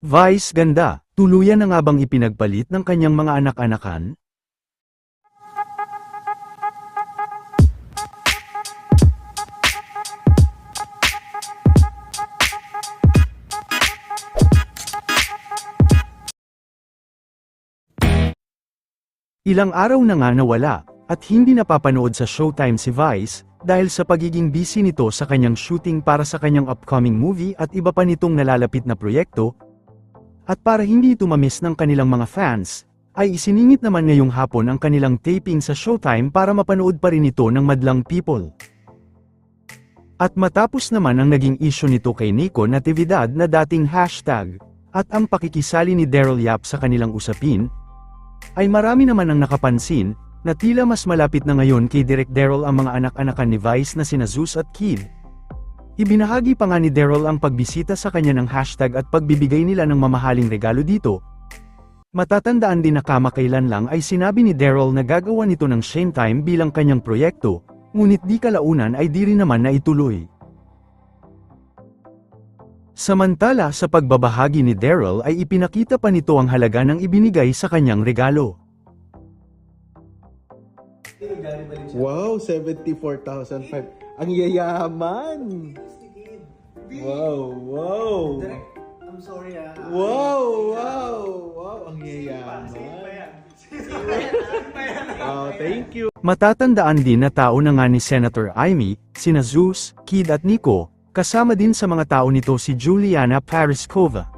Vice ganda, tuluyan na nga bang ipinagpalit ng kanyang mga anak-anakan? Ilang araw na nga nawala, at hindi napapanood sa Showtime si Vice, dahil sa pagiging busy nito sa kanyang shooting para sa kanyang upcoming movie at iba pa nitong nalalapit na proyekto. At para hindi ito mamiss ng kanilang mga fans, ay isiningit naman ngayong hapon ang kanilang taping sa Showtime para mapanood pa rin ito ng madlang people. At matapos naman ang naging issue nito kay Nico Natividad na dating hashtag, at ang pakikisali ni Daryl Yap sa kanilang usapin, ay marami naman ang nakapansin, na tila mas malapit na ngayon kay Direk Daryl ang mga anak-anakan ni Vice na sina Zeus at Kid. Ibinahagi pa nga ni Daryl ang pagbisita sa kanya ng hashtag at pagbibigay nila ng mamahaling regalo dito. Matatandaan din na kamakailan lang ay sinabi ni Daryl na gagawa nito ng Showtime bilang kanyang proyekto, ngunit di kalaunan ay di rin naman naituloy. Samantala sa pagbabahagi ni Daryl ay ipinakita pa nito ang halaga ng ibinigay sa kanyang regalo. Wow, 74,500. Ang yayaman! Wow, wow! I'm sorry Wow, wow, wow! Ang yayaman! Wow, thank you! Matatandaan din na tao na nga ni Senator Amy, sina Zeus, Kid at Nico, kasama din sa mga tao nito si Juliana Parizkova.